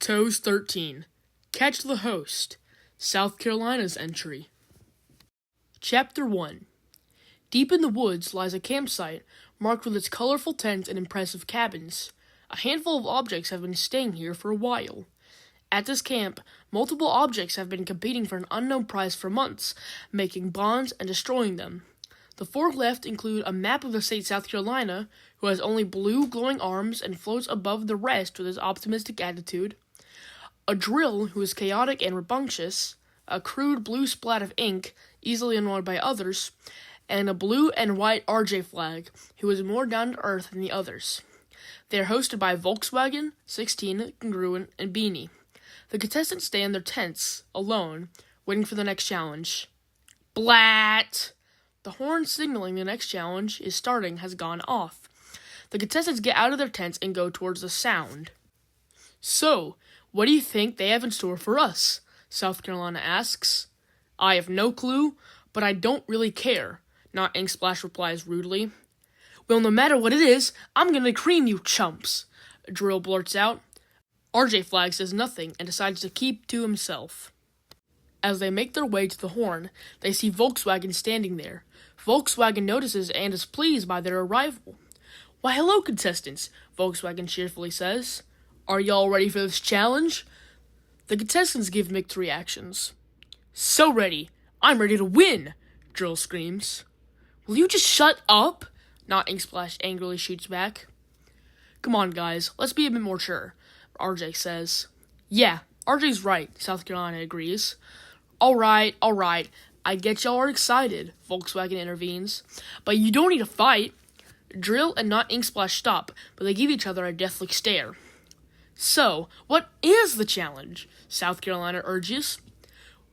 Toes 13. Catch the Host. South Carolina's entry. Chapter 1. Deep in the woods lies a campsite marked with its colorful tents and impressive cabins. A handful of objects have been staying here for a while. At this camp, multiple objects have been competing for an unknown prize for months, making bonds and destroying them. The four left include a map of the state South Carolina, who has only blue glowing arms and floats above the rest with his optimistic attitude, a drill who is chaotic and rambunctious, a crude blue splat of ink, easily annoyed by others, and a blue and white RJ flag, who is more down to earth than the others. They are hosted by Volkswagen, 16, Congruent, and Beanie. The contestants stay in their tents, alone, waiting for the next challenge. Blat! The horn signaling the next challenge is starting has gone off. The contestants get out of their tents and go towards the sound. So, what do you think they have in store for us? South Carolina asks. I have no clue, but I don't really care, Not Ink Splash replies rudely. Well, no matter what it is, I'm gonna cream you chumps, Drill blurts out. RJ Flag says nothing and decides to keep to himself. As they make their way to the horn, they see Volkswagen standing there. Volkswagen notices and is pleased by their arrival. Why, hello, contestants, Volkswagen cheerfully says. Are y'all ready for this challenge? The contestants give mixed reactions. So ready. I'm ready to win, Drill screams. Will you just shut up? Not Ink Splash angrily shoots back. Come on, guys, let's be a bit more sure, RJ says. Yeah, RJ's right, South Carolina agrees. All right, I get y'all are excited, Volkswagen intervenes. But you don't need to fight. Drill and Not Ink Splash stop, but they give each other a deathly stare. So, what is the challenge? South Carolina urges.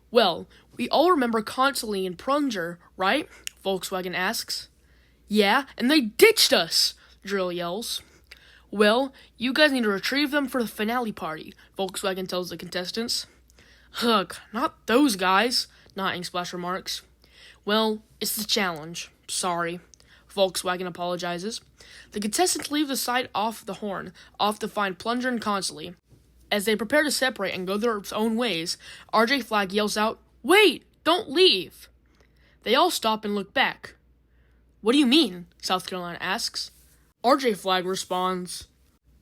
Well, we all remember Constantly and Plunger, right? Volkswagen asks. Yeah, and they ditched us, Drill yells. Well, you guys need to retrieve them for the finale party, Volkswagen tells the contestants. Ugh, not those guys, Not Ink Splash remarks. Well, it's the challenge. Sorry. Volkswagen apologizes. The contestants leave the site off the horn, off to find Plunger and Constantly. As they prepare to separate and go their own ways, RJ Flag yells out, Wait! Don't leave! They all stop and look back. What do you mean? South Carolina asks. RJ Flag responds,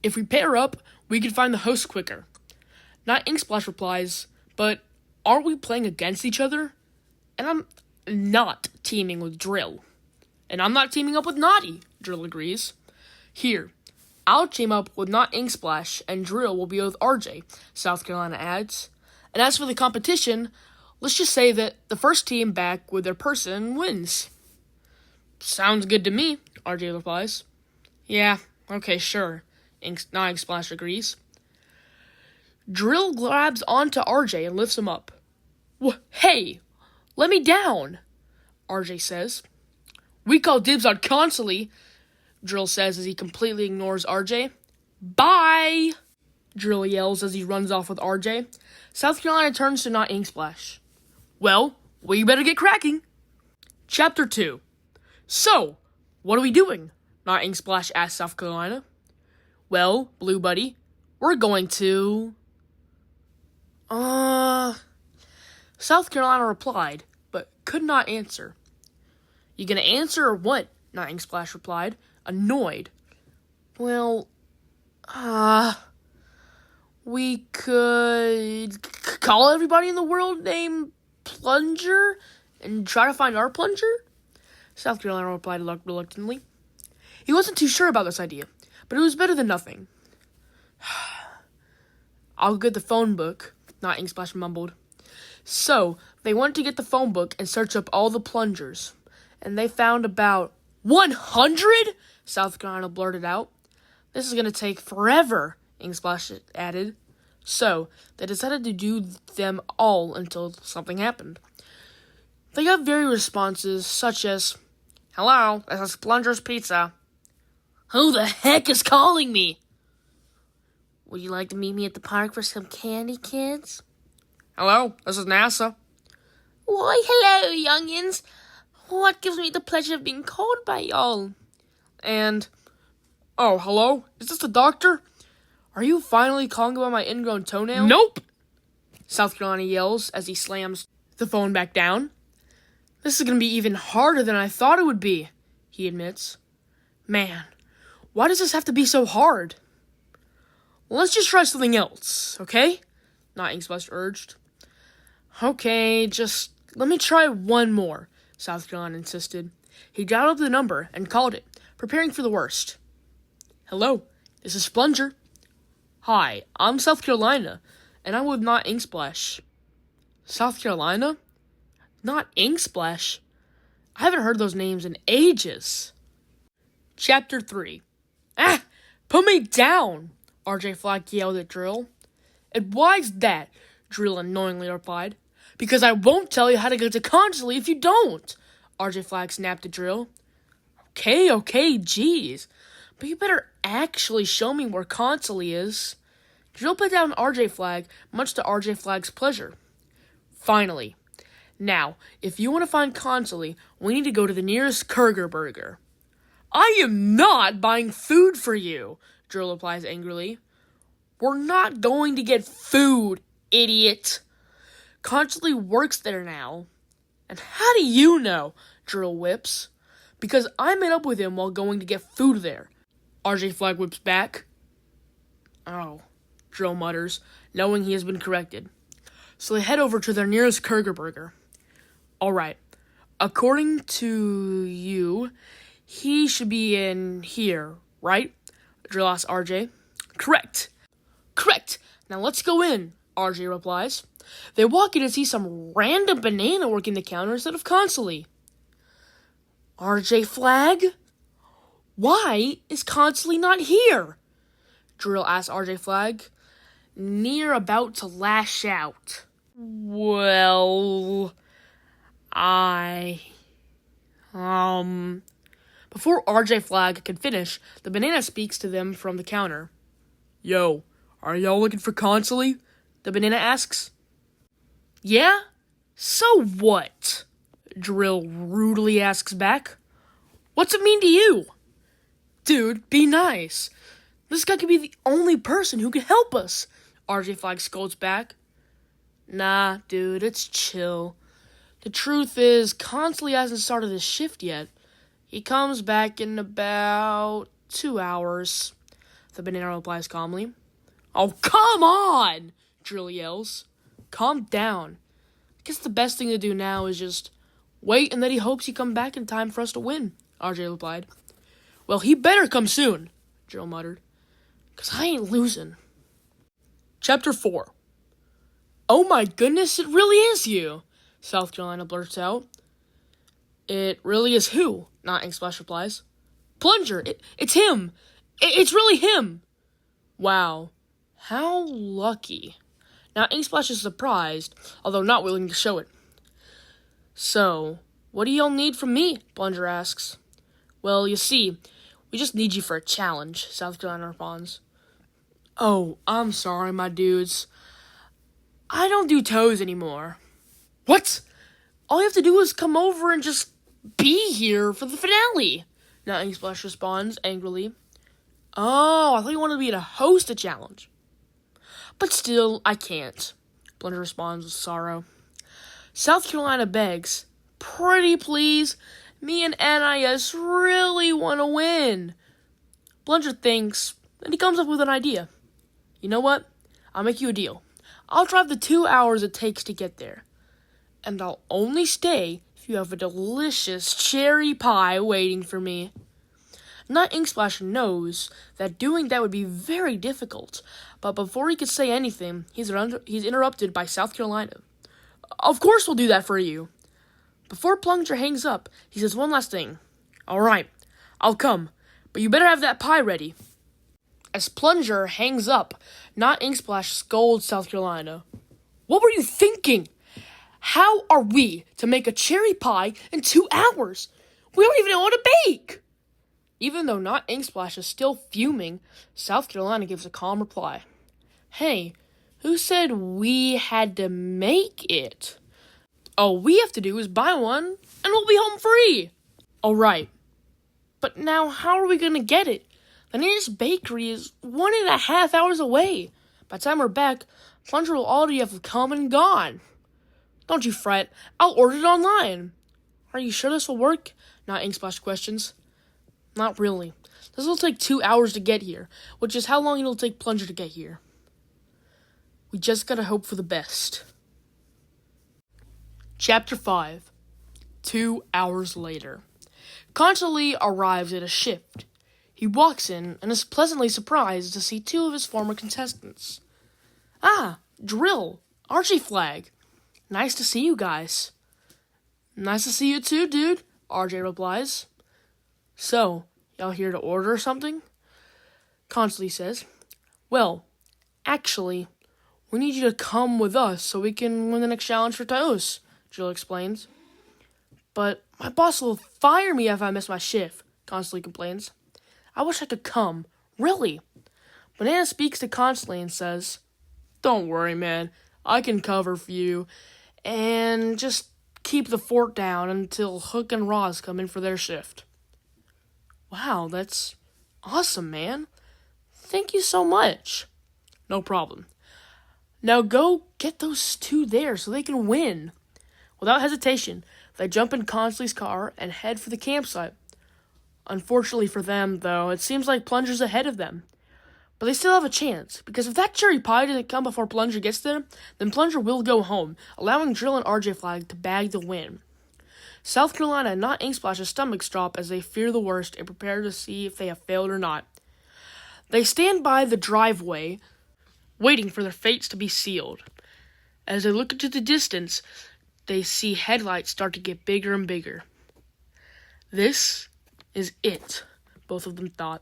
If we pair up, we can find the host quicker. Not Ink Splash replies, But aren't we playing against each other? And I'm not teaming with Drill. And I'm not teaming up with Naughty, Drill agrees. Here, I'll team up with Not Ink Splash, and Drill will be with RJ, South Carolina adds. And as for the competition, let's just say that the first team back with their person wins. Sounds good to me, RJ replies. Yeah, okay, sure, Not Ink Splash agrees. Drill grabs onto RJ and lifts him up. Hey, let me down, RJ says. We call dibs on Constantly, Drill says as he completely ignores RJ. Bye, Drill yells as he runs off with RJ. South Carolina turns to Not Ink Splash. Well, we better get cracking. Chapter 2. So, what are we doing? Not Ink Splash asks South Carolina. Well, Blue Buddy, we're going to... South Carolina replied, but could not answer. You gonna answer or what? Not Ink Splash replied, annoyed. Well, we could call everybody in the world named Plunger and try to find our Plunger? South Carolina replied reluctantly. He wasn't too sure about this idea, but it was better than nothing. I'll get the phone book, Not Ink Splash mumbled. So, they went to get the phone book and search up all the Plungers. And they found about 100? South Carolina blurted out. This is going to take forever, Ink Splash added. So, they decided to do them all until something happened. They got various responses, such as, Hello, this is Plunger's Pizza. Who the heck is calling me? Would you like to meet me at the park for some candy, kids? Hello, this is NASA. Why, hello, youngins. What gives me the pleasure of being called by y'all? And, oh, hello? Is this the doctor? Are you finally calling about my ingrown toenail? Nope! South Carolina yells as he slams the phone back down. This is going to be even harder than I thought it would be, he admits. Man, why does this have to be so hard? Well, let's just try something else, okay? Not Inksplash urged. Okay, just let me try one more, South Carolina insisted. He dialed up the number and called it, preparing for the worst. Hello, this is Plunger. Hi, I'm South Carolina, and I'm with Not Inksplash. South Carolina? Not Inksplash? I haven't heard those names in ages. Chapter 3. Ah! Put me down! RJ Flag yelled at Drill. And why's that? Drill annoyingly replied. Because I won't tell you how to get to Constantly if you don't! RJ Flag snapped at Drill. Okay, geez. But you better actually show me where Constantly is. Drill put down RJ Flag, much to RJ Flag's pleasure. Finally. Now, if you want to find Constantly, we need to go to the nearest Kurger Burger. I am not buying food for you, Drill replies angrily. We're not going to get food, idiot. Constantly works there now. And how do you know? Drill whips. Because I met up with him while going to get food there. RJ Flag whips back. Oh, Drill mutters, knowing he has been corrected. So they head over to their nearest Kurger Burger. Alright, according to you, he should be in here, right? Drill asks RJ. Correct. Now let's go in, RJ replies. They walk in and see some random banana working the counter instead of Constantly. RJ Flag? Why is Constantly not here? Drill asks RJ Flag, near about to lash out. Well, Before RJ Flag can finish, the banana speaks to them from the counter. Yo, are y'all looking for Constantly? The banana asks. Yeah? So what? Drill rudely asks back. What's it mean to you? Dude, be nice. This guy could be the only person who can help us, RJ Flag scolds back. Nah, dude, it's chill. The truth is, Constantly hasn't started his shift yet. He comes back in about 2 hours, the banana replies calmly. Oh, come on! Drill yells. Calm down. I guess the best thing to do now is just wait and that he hopes he come back in time for us to win, RJ replied. Well, he better come soon, Drill muttered. 'Cause I ain't losing. Chapter 4. Oh my goodness, it really is you, South Carolina blurts out. It really is who? Not Inksplash replies. Plunger, it's him. It's really him. Wow, how lucky. Now Inksplash is surprised, although not willing to show it. So, what do y'all need from me? Plunger asks. Well, you see, we just need you for a challenge, South Carolina responds. Oh, I'm sorry, my dudes. I don't do toes anymore. What? All you have to do is come over and just be here for the finale. Now Inksplash responds angrily. Oh, I thought you wanted me to host a challenge. But still, I can't. Plunger responds with sorrow. South Carolina begs, pretty please, me and NIS really want to win. Plunger thinks, and he comes up with an idea. You know what? I'll make you a deal. I'll drive the 2 hours it takes to get there. And I'll only stay if you have a delicious cherry pie waiting for me. Not Inksplash knows that doing that would be very difficult, but before he could say anything, he's interrupted by South Carolina. Of course we'll do that for you. Before Plunger hangs up, he says one last thing. All right, I'll come, but you better have that pie ready. As Plunger hangs up, Not Inksplash scolds South Carolina. What were you thinking? How are we to make a cherry pie in 2 hours? We don't even know how to bake. Even though Not Inksplash is still fuming, South Carolina gives a calm reply. Hey, who said we had to make it? All we have to do is buy one, and we'll be home free. All right. But now how are we going to get it? The nearest bakery is 1.5 hours away. By the time we're back, Plunger will already have come and gone. Don't you fret. I'll order it online. Are you sure this will work? Not Inksplash questions. Not really. This will take 2 hours to get here, which is how long it'll take Plunger to get here. We just gotta hope for the best. Chapter 5. 2 hours later. Constantly arrives at a shift. He walks in and is pleasantly surprised to see 2 of his former contestants. Ah, Drill, Archie Flag. Nice to see you guys. Nice to see you too, dude, RJ replies. So, y'all here to order something? Constantly says. Well, actually, we need you to come with us so we can win the next challenge for Toast, Jill explains. But my boss will fire me if I miss my shift, Constantly complains. I wish I could come. Really? Banana speaks to Constantly and says, Don't worry, man. I can cover for you. And just keep the fort down until Hook and Roz come in for their shift. Wow, that's awesome, man. Thank you so much. No problem. Now go get those 2 there so they can win. Without hesitation, they jump in Constantly's car and head for the campsite. Unfortunately for them, though, it seems like Plunger's ahead of them. But they still have a chance, because if that cherry pie doesn't come before Plunger gets there, then Plunger will go home, allowing Drill and RJ Flag to bag the win. South Carolina and not Inksplash's stomachs drop as they fear the worst and prepare to see if they have failed or not. They stand by the driveway, waiting for their fates to be sealed. As they look into the distance, they see headlights start to get bigger and bigger. This is it, both of them thought.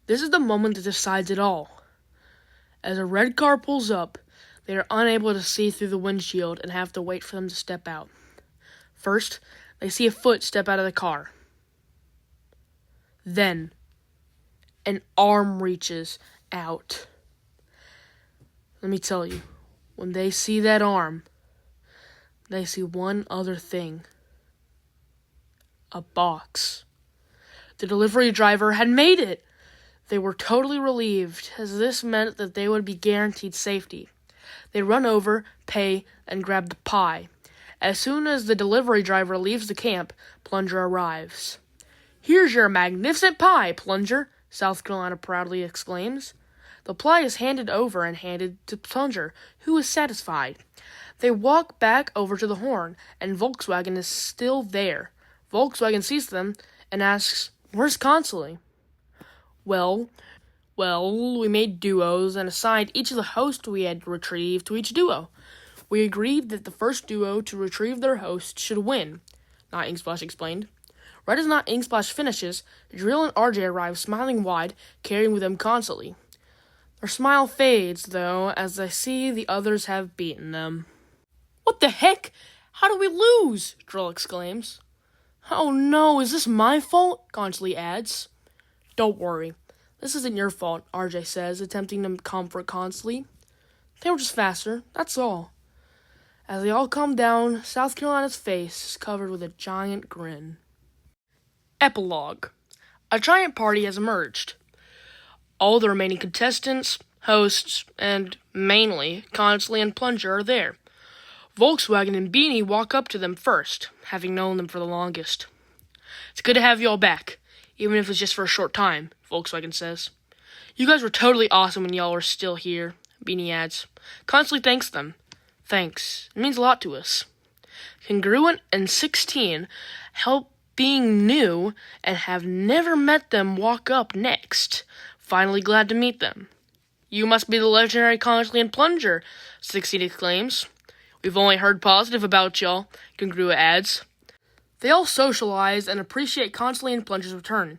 This is the moment that decides it all. As a red car pulls up, they are unable to see through the windshield and have to wait for them to step out. First, they see a foot step out of the car. Then, an arm reaches out. Let me tell you, when they see that arm, they see one other thing. A box. The delivery driver had made it! They were totally relieved, as this meant that they would be guaranteed safety. They run over, pay, and grab the pie. As soon as the delivery driver leaves the camp, Plunger arrives. Here's your magnificent pie, Plunger, South Carolina proudly exclaims. The pie is handed over and handed to Plunger, who is satisfied. They walk back over to the horn, and Volkswagen is still there. Volkswagen sees them and asks, Where's Constantly? Well, we made duos and assigned each of the hosts we had retrieved to each duo. We agreed that the first duo to retrieve their host should win, Not Inksplash explained. Right as Not Inksplash finishes, Drill and RJ arrive smiling wide, carrying with them Constantly. Their smile fades, though, as they see the others have beaten them. What the heck? How do we lose? Drill exclaims. Oh no, is this my fault? Constantly adds. Don't worry. This isn't your fault, RJ says, attempting to comfort Constantly. They were just faster, that's all. As they all calm down, South Carolina's face is covered with a giant grin. Epilogue. A giant party has emerged. All the remaining contestants, hosts, and, mainly, Constantly and Plunger are there. Volkswagen and Beanie walk up to them first, having known them for the longest. It's good to have you all back, even if it's just for a short time, Volkswagen says. You guys were totally awesome when y'all were still here, Beanie adds. Constantly thanks them. Thanks. It means a lot to us. Congruent and 16 help being new and have never met them walk up next. Finally glad to meet them. You must be the legendary Constantly and Plunger, 16 exclaims. We've only heard positive about y'all, Congrua adds. They all socialize and appreciate Constantly and Plunger's return,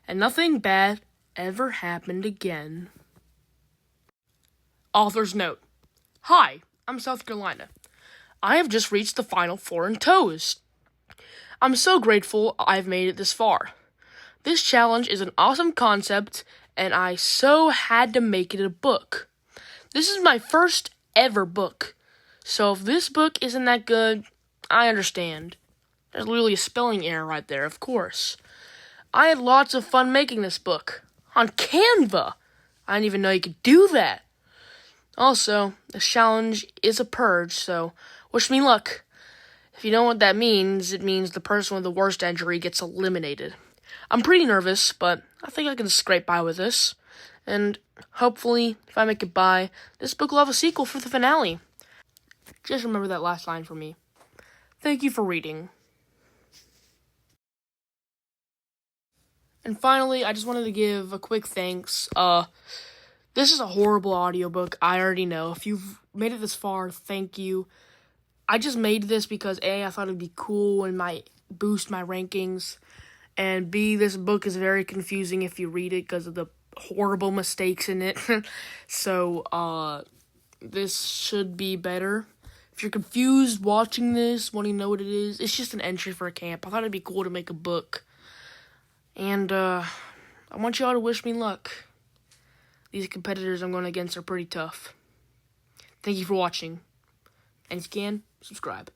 and nothing bad ever happened again. Author's note. Hi, I'm South Carolina. I have just reached the final 4 in Toast. I'm so grateful I've made it this far. This challenge is an awesome concept, and I so had to make it a book. This is my first ever book. So if this book isn't that good, I understand. There's literally a spelling error right there, of course. I had lots of fun making this book. on Canva. I didn't even know you could do that. Also, this challenge is a purge, so wish me luck. If you know what that means, it means the person with the worst entry gets eliminated. I'm pretty nervous, but I think I can scrape by with this. And hopefully, if I make it by, this book will have a sequel for the finale. Just remember that last line for me. Thank you for reading. And finally, I just wanted to give a quick thanks. This is a horrible audiobook, I already know. If you've made it this far, thank you. I just made this because A, I thought it'd be cool and might boost my rankings. And B, this book is very confusing if you read it because of the horrible mistakes in it. So, this should be better. If you're confused watching this, wanting to know what it is, it's just an entry for a camp. I thought it'd be cool to make a book. And, I want y'all to wish me luck. These competitors I'm going against are pretty tough. Thank you for watching. And if you can, subscribe.